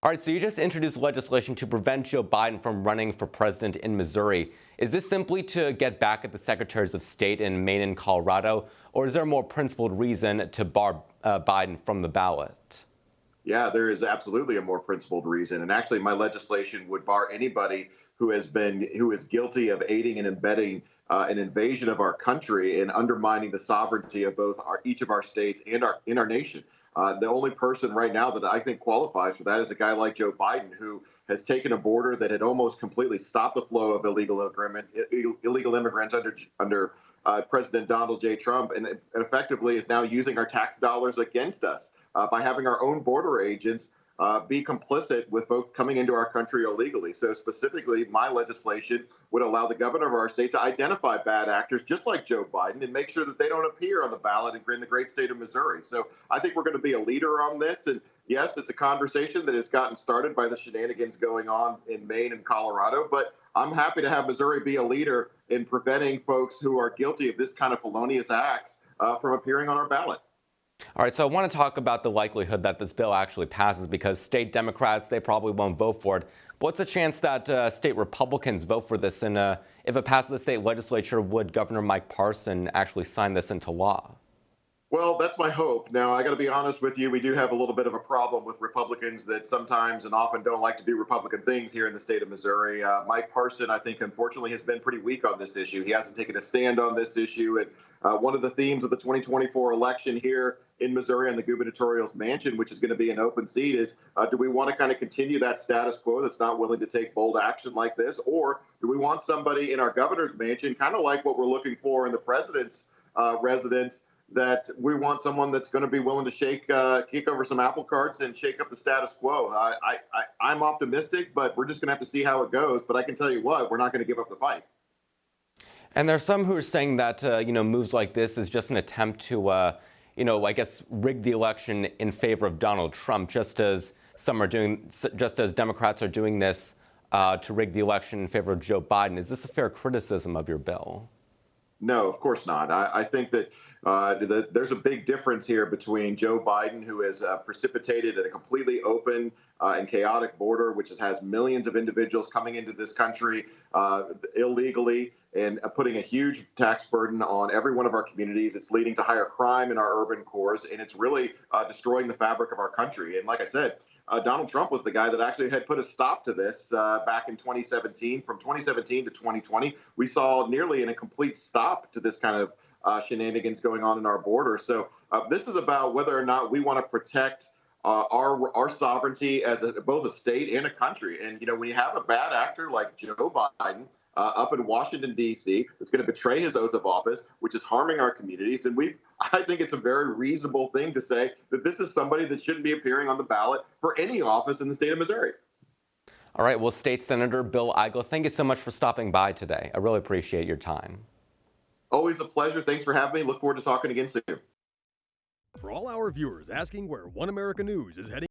All right, so you just introduced legislation to prevent Joe Biden from running for president in Missouri. Is this simply to get back at the secretaries of state in Maine and Colorado, or is there a more principled reason to bar Biden from the ballot? Yeah, there is absolutely a more principled reason. And actually, my legislation would bar anybody who is guilty of aiding and abetting an invasion of our country and undermining the sovereignty of each of our states and our nation. The only person right now that I think qualifies for that is a guy like Joe Biden, who has taken a border that had almost completely stopped the flow of illegal immigrants under President Donald J. Trump, and effectively is now using our tax dollars against us by having our own border agents be complicit with folks coming into our country illegally. So specifically, my legislation would allow the governor of our state to identify bad actors just like Joe Biden and make sure that they don't appear on the ballot in the great state of Missouri. So I think we're going to be a leader on this. And yes, it's a conversation that has gotten started by the shenanigans going on in Maine and Colorado, but I'm happy to have Missouri be a leader in preventing folks who are guilty of this kind of felonious acts from appearing on our ballot. All right, so I want to talk about the likelihood that this bill actually passes because state Democrats, they probably won't vote for it. But what's the chance that state Republicans vote for this? And if it passes the state legislature, would Governor Mike Parson actually sign this into law? Well, that's my hope. Now, I got to be honest with you. We do have a little bit of a problem with Republicans that sometimes and often don't like to do Republican things here in the state of Missouri. Mike Parson, I think, unfortunately, has been pretty weak on this issue. He hasn't taken a stand on this issue. And one of the themes of the 2024 election here in Missouri on the gubernatorial's mansion, which is going to be an open seat, is do we want to kind of continue that status quo that's not willing to take bold action like this? Or do we want somebody in our governor's mansion, kind of like what we're looking for in the president's residence, that we want someone that's going to be willing to kick over some apple carts and shake up the status quo. I'm optimistic, but we're just going to have to see how it goes. But I can tell you what, we're not going to give up the fight. And there's some who are saying that, moves like this is just an attempt to, I guess, rig the election in favor of Donald Trump, just as Democrats are doing this to rig the election in favor of Joe Biden. Is this a fair criticism of your bill? No, of course not. I think that there's a big difference here between Joe Biden, who has precipitated a completely open and chaotic border, which has millions of individuals coming into this country illegally and putting a huge tax burden on every one of our communities. It's leading to higher crime in our urban cores, and it's really destroying the fabric of our country. And like I said, Donald Trump was the guy that actually had put a stop to this back in 2017. From 2017 to 2020, we saw nearly a complete stop to this kind of shenanigans going on in our border. So this is about whether or not we want to protect our sovereignty as both a state and a country. And, when you have a bad actor like Joe Biden up in Washington, D.C., that's going to betray his oath of office, which is harming our communities. And I think it's a very reasonable thing to say that this is somebody that shouldn't be appearing on the ballot for any office in the state of Missouri. All right. Well, State Senator Bill Eigel, thank you so much for stopping by today. I really appreciate your time. Always a pleasure. Thanks for having me. Look forward to talking again soon. For all our viewers asking where One America News is heading.